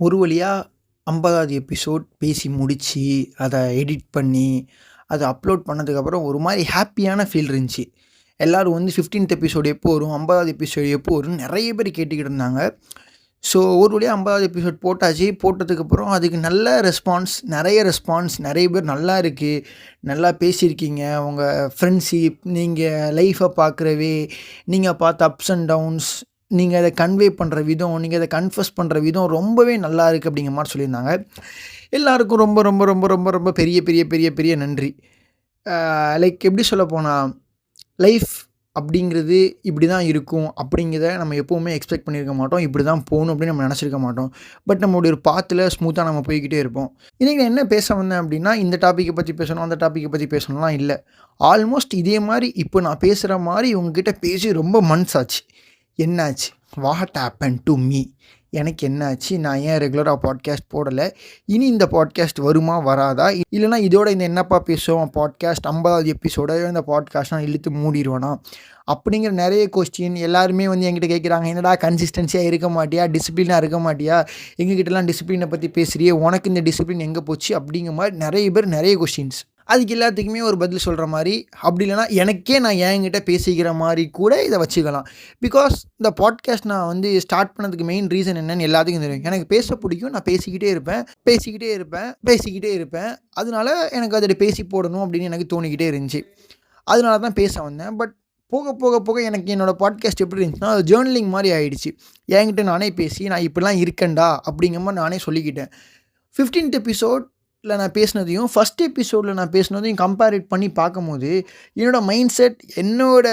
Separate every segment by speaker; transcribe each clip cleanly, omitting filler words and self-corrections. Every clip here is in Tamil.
Speaker 1: ஒரு வழியா 50வது எபிசோட் பேசி முடிச்சு, அத எடிட் பண்ணி, அத அப்லோட் பண்ணதுக்கப்புறம் ஒரு மாரி ஹேப்பியான ஃபீல் இருந்துச்சு. எல்லாரும் வந்து 15த் எபிசோட் எப்போ வரும்? 50வது எபிசோட் எப்போ வரும்ன்னு நெறைய பேர் கேட்டுக்கிட்டு இருந்தாங்க. ஸோ ஒரு வழியா 50வது எபிசோட் போட்டாச்சு. போட்டதுக்கப்புறம் அதுக்கு நல்ல ரெஸ்பான்ஸ், நெறைய பேர் நல்லா இருக்கு, நல்லா பேசியிருக்கீங்க. உங்க ஃப்ரெண்ட்ஷிப், நீங்க லைஃப்ப பார்க்குற வே, நீங்க பார்த்த அப்ஸ் அண்ட் டவுன்ஸ், நீங்க அத கன்வே பண்ற விதம், நீங்க அத கன்ஃபஸ் பண்ற விதம் ரொம்பவே நல்லா இருக்கு அப்படிங்கிற மாரி சொல்லியிருந்தாங்க. எல்லாருக்கும் ரொம்ப ரொம்ப ரொம்ப ரொம்ப ரொம்ப பெரிய பெரிய பெரிய பெரிய நன்றி. லைக் எப்படி சொல்லப்போனா, லைஃப் அப்படிங்கிறது இப்படி தான் இருக்கும் அப்படிங்கிறத நம்ம எப்பவுமே எக்ஸ்பெக்ட் பண்ணியிருக்க மாட்டோம். இப்படி தான் போணும் அப்படின்னு நம்ம நெனச்சிருக்க மாட்டோம். பட் நம்மளுடைய ஒரு பாத்துல ஸ்மூத்தா நம்ம போய்க்கிட்டே இருப்போம். இன்னைக்கு நான் என்ன பேச வந்தேன் அப்படின்னா, இந்த டாப்பிக்க பத்தி பேசணும், அந்த டாப்பிக்க பத்தி பேசணும்லாம் இல்ல. ஆல்மோஸ்ட் இதே மாரி இப்போ நான் பேசுற மாரி உங்ககிட்ட பேசி ரொம்ப மந்த்ஸ் ஆச்சு. என்னாச்சு? What happen to me? எனக்கு என்னாச்சு? நான் ஏன் ரெகுலரா பாட்காஸ்ட் போடல? இனி இந்த பாட்காஸ்ட் வருமா? வராதா? இல்லன்னா இதோட இந்த என்னப்பா பேசுவோம் பாட்காஸ்ட் 50வது எபிசோட இந்த பாட்காஸ்ட் நான் இழுத்து மூடிருவேனா? அப்படிங்கிற நெறைய கொஸ்டின் எல்லாருமே வந்து என்கிட்ட கேட்குறாங்க. என்னடா கன்சிஸ்டன்சியா இருக்க மாட்டியா? டிசிப்ளினா இருக்க மாட்டியா? எங்ககிட்டலாம் டிசிப்ளின பத்தி பேசுறியே! உனக்கு இந்த டிசிப்ளின் எங்க போச்சு? அப்படிங்கிற மாரி நெறைய பேர் நெறைய கொஸ்டின்ஸ். அதுக்கு எல்லாத்துக்குமே ஒரு பதில் சொல்ற மாரி, அப்படி இல்லன்னா எனக்கே நான் என்கிட்ட பேசிக்கிற மாரி கூட இத வச்சுக்கலாம். பிகாஸ் இந்த பாட்காஸ்ட் நான் வந்து ஸ்டார்ட் பண்ணதுக்கு மெயின் ரீசன் என்னன்னு எல்லாத்துக்கும் தெரியும். எனக்கு பேச பிடிக்கும். நான் பேசிக்கிட்டே இருப்பேன். அதனால எனக்கு அதில பேசி போடணும் அப்படின்னு எனக்கு தோணிக்கிட்டே இருந்துச்சு. அதனால தான் பேச வந்தேன். பட் போக எனக்கு என்னோட பாட்காஸ்ட் எப்படி இருந்துச்சுன்னா, அது ஜர்னலிங் மாரி ஆயிடுச்சு. என்கிட்ட நானே பேசி, நான் இப்படிலாம் இருக்கேன்டா அப்படிங்கிற மாரி நானே சொல்லிக்கிட்டேன். 15த் எபிசோட்ல நான் பேசினதையும், ஃபர்ஸ்ட் எபிசோட்ல நான் பேசினதையும் கம்பேரிட் பண்ணி பார்க்கும்போது, என்னோட மைண்ட் செட், என்னோட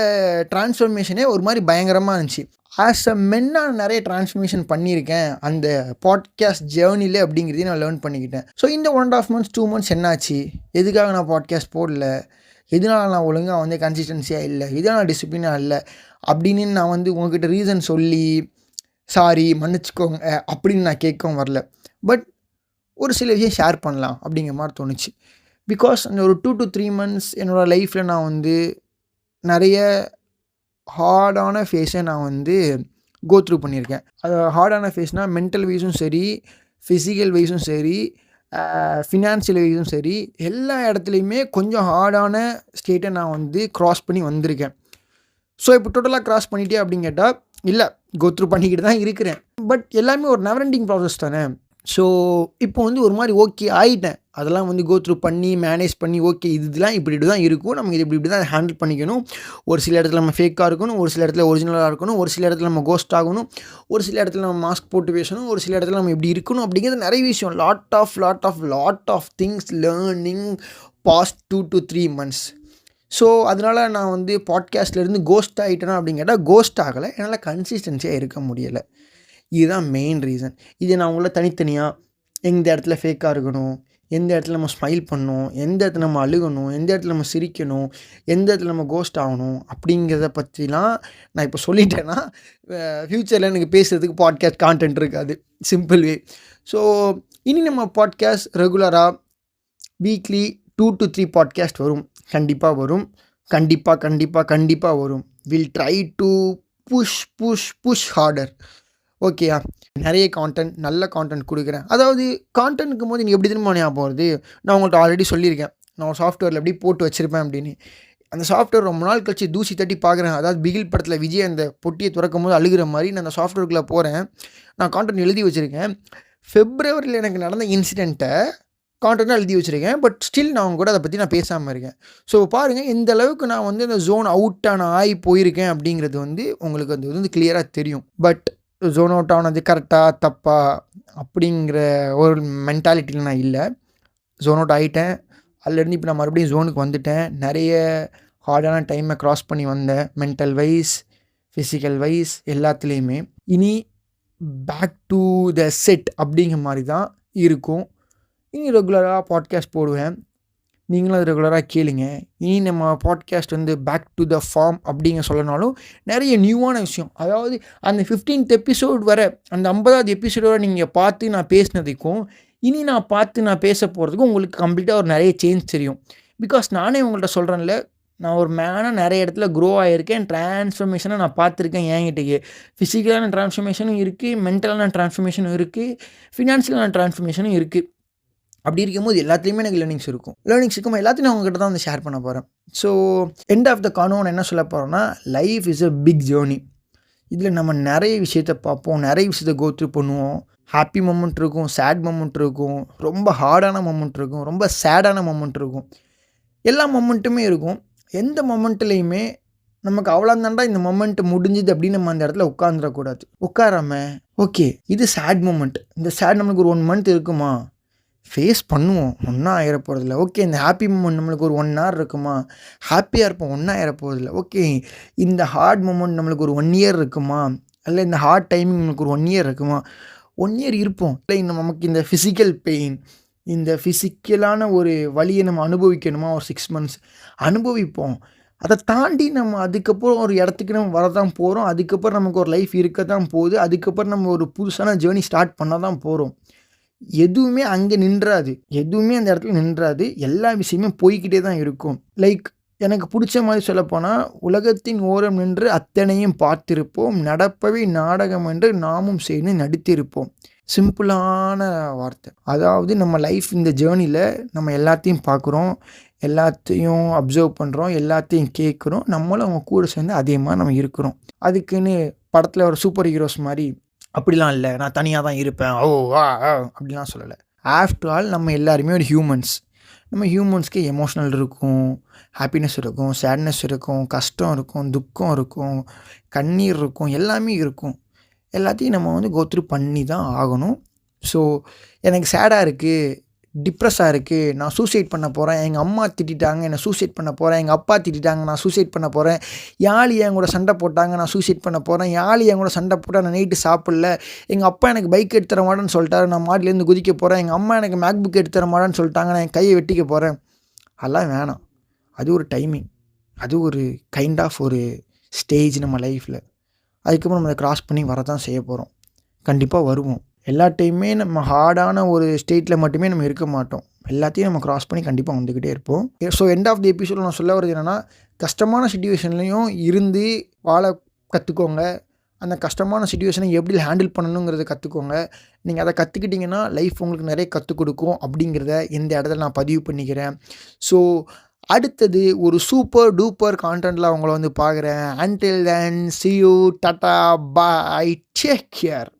Speaker 1: டிரான்ஸ்ஃபர்மேஷனே ஒரு மாரி பயங்கரமா இருந்துச்சு. ஆஸ் அ மென்னா நெறைய டிரான்ஸ்ஃபர்மேஷன் பண்ணியிருக்கேன். அந்த பாட்காஸ்ட் ஜர்னில அப்படிங்கிறதையும் நான் லேர்ன் பண்ணிக்கிட்டேன். ஸோ இந்த 1 1/2 மந்த்ஸ், 2 மந்த்ஸ் என்னாச்சு? எதுக்காக நான் பாட்காஸ்ட் போடல? எதனால நான் ஒழுங்கா வந்து கன்சிஸ்டன்சியா இல்ல? எதனால டிசிப்ளினா இல்ல? அப்படின்னு நான் வந்து உங்ககிட்ட ரீசன் சொல்லி, சாரி மன்னிச்சுக்கோங்க அப்படின்னு நான் கேட்கவும் வரல. பட் ஒரு சில விஷயம் ஷேர் பண்ணலாம் அப்படிங்கிற மாரி தோணுச்சு. பிகாஸ் அந்த ஒரு 2 to 3 மந்த்ஸ் என்னோட லைஃப்ல நான் வந்து நெறைய ஹார்டான ஃபேஸை நான் வந்து கோ த்ரூ பண்ணியிருக்கேன். அது ஹார்டான ஃபேஸ்னா மென்டல் வைஸும் சரி, ஃபிசிக்கல் வைஸும் சரி, ஃபினான்ஷியல் வைஸும் சரி, எல்லா இடத்துலயுமே கொஞ்சம் ஹார்டான ஸ்டேட்ட நான் வந்து கிராஸ் பண்ணி வந்திருக்கேன். ஸோ இப்போ டோட்டலா கிராஸ் பண்ணிட்டியா அப்படின்னு கேட்டா, இல்ல கோ த்ரூ பண்ணிக்கிட்டு தான் இருக்கிறேன். பட் எல்லாமே ஒரு நெவர் எண்டிங் ப்ராசஸ் தானே. ஸோ இப்போ வந்து ஒரு மாரி ஓகே ஆயிட்டேன். அதெல்லாம் வந்து கோ த்ரூ பண்ணி, மேனேஜ் பண்ணி, ஓகே இதெல்லாம் இப்படி தான் இருக்கும். நம்ம இது இப்படி தான் ஹேண்டில் பண்ணிக்கணும். ஒரு சில இடத்துல நம்ம ஃபேக்கா இருக்கணும். ஒரு சில இடத்துல ஒரிஜினலா இருக்கணும். ஒரு சில இடத்துல நம்ம கோஸ்ட் ஆகணும். ஒரு சில இடத்துல நம்ம மாஸ்க் போட்டு பேசணும். ஒரு சில இடத்துல நம்ம இப்படி இருக்கணும் அப்படிங்கிறது நெறைய விஷயம். Lot of things learning past 2 to 3 months. So அதனால நான் வந்து பாட்காஸ்ட்லேருந்து கோஸ்ட் ஆயிட்டேனா அப்படின்னு கேட்டா, கோஸ்ட் ஆகல. என்னால கன்சிஸ்டன்சியா இருக்க முடியல. இதுதான் மெயின் ரீசன். இதை நான் உங்கள தனித்தனியா எந்த இடத்துல ஃபேக்கா இருக்கணும், எந்த இடத்துல நம்ம ஸ்மைல் பண்ணணும், எந்த இடத்துல நம்ம அழுகணும், எந்த இடத்துல நம்ம சிரிக்கணும், எந்த இடத்துல நம்ம கோஸ்ட் ஆகணும் அப்படிங்கிறத பற்றிலாம் நான் இப்போ சொல்லிட்டேன்னா, ஃப்யூச்சரில் எனக்கு பேசுறதுக்கு பாட்காஸ்ட் கான்டென்ட் இருக்காது. சிம்பிள் வே. ஸோ இனி நம்ம பாட்காஸ்ட் ரெகுலரா வீக்லி 2 to 3 பாட்காஸ்ட் வரும். கண்டிப்பா வரும். கண்டிப்பா வரும். Will try to push harder. ஓகேயா? நெறைய கான்டென்ட், நல்ல கான்டென்ட் குடுக்குறேன். அதாவது கான்டென்ட்ங்கும்போது எனக்கு எப்படி தெரியுமா ஞாபகம் வருது? நான் உங்கள்ட்ட ஆல்ரெடி சொல்லியிருக்கேன். நான் ஒரு சாஃப்ட்வேர்ல எப்படி போட்டு வச்சிருப்பேன் அப்படின்னு. அந்த சாஃப்ட்வேர் ரொம்ப நாள் கழிச்சு தூசி தட்டி பார்க்குறேன். அதாவது பிகில் படத்துல விஜய் அந்த பொட்டிய தொறக்கும்போது அழுகுற மாரி நான் அந்த சாஃப்ட்வேர்க்குள்ள போறேன். நான் கான்டென்ட் எழுதி வச்சிருக்கேன். பிப்ரவரில எனக்கு நடந்த இன்சிடென்ட்ட கான்டென்ட்டா எழுதி வச்சிருக்கேன். பட் ஸ்டில் நான் உங்க கூட அத பத்தி நான் பேசாம இருக்கேன். ஸோ பாருங்க எந்த அளவுக்கு நான் வந்து அந்த ஜோன் அவுட்டா நான் ஆயி போயிருக்கேன் அப்படிங்கிறது வந்து உங்களுக்கு அது வந்து கிளியரா தெரியும். பட் ஜோன் அவுட் ஆனது கரெக்ட்டா? தப்பா? அப்படிங்கிற ஒரு மென்டாலிட்டில நான் இல்ல. ஜோன் அவுட் ஆயிட்டேன். அதுலேருந்து இப்போ நான் மறுபடியும் ஜோனுக்கு வந்துட்டேன். நெறைய ஹார்டான டைமை கிராஸ் பண்ணி வந்தேன். மென்டல் வைஸ், ஃபிசிக்கல் வைஸ் எல்லாத்துலேயுமே. இனி பேக் டு த செட் அப்படிங்கிற மாரி தான் இருக்கும். இனி ரெகுலரா பாட்காஸ்ட் போடுவேன். நீங்களும் அது ரெகுலரா கேளுங்க. இனி நம்ம பாட்காஸ்ட் வந்து பேக் டு த ஃபார்ம் அப்படிங்க சொல்லனாலும் நெறைய நியூவான விஷயம். அதாவது அந்த 15த் எபிசோட் வர அந்த 50வது எபிசோட நீங்க பார்த்து நான் பேசினதுக்கும், இனி நான் பார்த்து நான் பேச போறதுக்கும் உங்களுக்கு கம்ப்ளீட்டா ஒரு நெறைய சேஞ்ச் தெரியும். பிகாஸ் நானே உங்கள்ட்ட சொல்றேன்ல, நான் ஒரு மேனாக நிறைய இடத்துல க்ரோ ஆகியிருக்கேன். ட்ரான்ஸ்ஃபர்மேஷனை நான் பார்த்துருக்கேன் என்கிட்டயே. ஃபிசிக்கலான ட்ரான்ஸ்ஃபர்மேஷனும் இருக்குது, மென்டலான ட்ரான்ஸ்ஃபர்மேஷனும் இருக்குது, ஃபினான்ஷியலான ட்ரான்ஸ்ஃபர்மேஷனும் இருக்குது. அப்படி இருக்கும்போது எல்லாத்துலேயுமே எனக்கு லேர்னிங்ஸ் இருக்கும். லேர்னிங்ஸ் இருக்கும்போது எல்லாத்தையும் நான் உங்ககிட்ட தான் வந்து ஷேர் பண்ண போகிறேன். So end of the convo என்ன சொல்ல போகிறேன்னா, life is a big journey. இதில் நம்ம நிறைய விஷயத்த பார்ப்போம், நிறைய விஷயத்த கோ த்ரூ பண்ணுவோம். ஹாப்பி மொமெண்ட் இருக்கும், சேட் மொமெண்ட் இருக்கும், ரொம்ப ஹார்டான மொமெண்ட் இருக்கும், ரொம்ப சேடான மொமெண்ட் இருக்கும். எல்லா மொமெண்ட்டுமே இருக்கும். எந்த மொமெண்ட்லேயுமே நமக்கு அவ்வளோதான்டா இந்த மொமெண்ட் முடிஞ்சுது அப்படின்னு நம்ம அந்த இடத்துல உட்காந்துடக்கூடாது. உட்காராம ஓகே இது சேட் மொமெண்ட், இந்த சேட் நம்மளுக்கு ஒரு 1 மந்த் இருக்குமா, ஃபேஸ் பண்ணுவோம், ஒன்றா ஆயிர போகிறதில்ல. ஓகே இந்த ஹாப்பி மூமெண்ட் நம்மளுக்கு ஒரு 1 hour இருக்குமா, ஹாப்பியாக இருப்போம், ஒன்றா ஆயிர போகிறதில்ல. ஓகே இந்த ஹார்ட் மூமெண்ட் நம்மளுக்கு ஒரு 1 year இருக்குமா, இல்லை இந்த ஹார்ட் டைமிங் நம்மளுக்கு ஒரு 1 year இருக்குமா, 1 year இருப்போம். இல்லை நமக்கு இந்த ஃபிசிக்கல் பெயின், இந்த ஃபிசிக்கலான ஒரு வலியை நம்ம அனுபவிக்கணுமா, ஒரு 6 months அனுபவிப்போம். அதை தாண்டி நம்ம அதுக்கப்புறம் ஒரு இடத்துக்கு நம்ம வரதான் போகிறோம். அதுக்கப்புறம் நமக்கு ஒரு லைஃப் இருக்க தான் போகுது. அதுக்கப்புறம் நம்ம ஒரு புதுசான ஜேர்னி ஸ்டார்ட் பண்ண தான் போகிறோம். எதுவுமே அங்கே நின்றாது, எதுவுமே அந்த இடத்துல நின்றாது. எல்லா விஷயமே போய்கிட்டே தான் இருக்கும். லைக் எனக்கு பிடிச்ச மாதிரி சொல்லப்போனால், உலகத்தின் ஓரம் நின்று அத்தனையும் பார்த்திருப்போம், நடப்பவை நாடகம் என்று நாமும் சேர்ந்து நடித்திருப்போம். சிம்பிளான வார்த்தை. அதாவது நம்ம லைஃப் இந்த ஜேர்னியில் நம்ம எல்லாத்தையும் பார்க்குறோம், எல்லாத்தையும் அப்சர்வ் பண்ணுறோம், எல்லாத்தையும் கேட்குறோம். நம்மளும் அவங்க கூட சேர்ந்து அதே மாதிரி நம்ம இருக்கிறோம். அதுக்குன்னு படத்தில் ஒரு சூப்பர் ஹீரோஸ் மாதிரி அப்படிலாம் இல்லை, நான் தனியாக தான் இருப்பேன், ஓ அப்படிலாம் சொல்லலை. ஆஃப்டர் ஆல் நம்ம எல்லாருமே ஒரு ஹியூமன்ஸ். நம்ம ஹியூமன்ஸ்க்கு எமோஷ்னல் இருக்கும், ஹாப்பினஸ் இருக்கும், சேட்னஸ் இருக்கும், கஷ்டம் இருக்கும், துக்கம் இருக்கும், கண்ணீர் இருக்கும், எல்லாமே இருக்கும். எல்லாத்தையும் நம்ம வந்து கோ த்ரூ பண்ணி தான் ஆகணும். ஸோ எனக்கு சேடாக இருக்குது, டிப்ரெஸ்ஸாக இருக்குது, நான் சூசைட் பண்ண போகிறேன், எங்கள் அம்மா திட்டாங்க என்னை சூசைட் பண்ண போகிறேன், எங்கள் அப்பா திட்டாங்க நான் சூசைட் பண்ண போகிறேன், யாழ் என் கூட சண்டை போட்டாங்க நான் சூசைட் பண்ண போகிறேன், யாழ் என் கூட சண்டை போட்டால் நான் நைட்டு சாப்பிடல, எங்கள் அப்பா எனக்கு பைக் எடுத்து தர மாட்டேன்னு சொல்லிட்டாரு, நான் மாடிலேருந்து குதிக்க போகிறேன், எங்கள் அம்மா எனக்கு மேக்புக் எடுத்து தர மாட்டேன்னு சொல்லிட்டாங்க, நான் என் கையை வெட்டிக்க போகிறேன். அதெல்லாம் வேணாம். அது ஒரு டைமிங், அது ஒரு கைண்ட் ஆஃப் ஒரு ஸ்டேஜ் நம்ம லைஃப்பில். அதுக்கப்புறம் நம்ம அதை க்ராஸ் பண்ணி வரதான் செய்ய போகிறோம். கண்டிப்பாக வருவோம். எல்லா டைமே நம்ம ஹார்டான ஒரு ஸ்டேட்டில் மட்டுமே நம்ம இருக்க மாட்டோம். எல்லாத்தையும் நம்ம க்ராஸ் பண்ணி கண்டிப்பாக வந்துக்கிட்டே இருப்போம். So end of the episode நான் சொல்ல வரது என்னென்னா, கஷ்டமான சிச்சுவேஷன்லேயும் இருந்து வாழ கற்றுக்கோங்க. அந்த கஷ்டமான சிச்சுவேஷனை எப்படி ஹேண்டில் பண்ணணுங்கிறத கற்றுக்கோங்க. நீங்கள் அதை கற்றுக்கிட்டிங்கன்னா லைஃப் உங்களுக்கு நிறைய கற்றுக் கொடுக்கும் அப்படிங்கிறத இந்த இடத்துல நான் பதிவு பண்ணிக்கிறேன். ஸோ அடுத்தது ஒரு சூப்பர் டூப்பர் கான்டென்ட்டில் அவங்கள வந்து பார்க்குறேன். Until then see you, tata, bye, take care.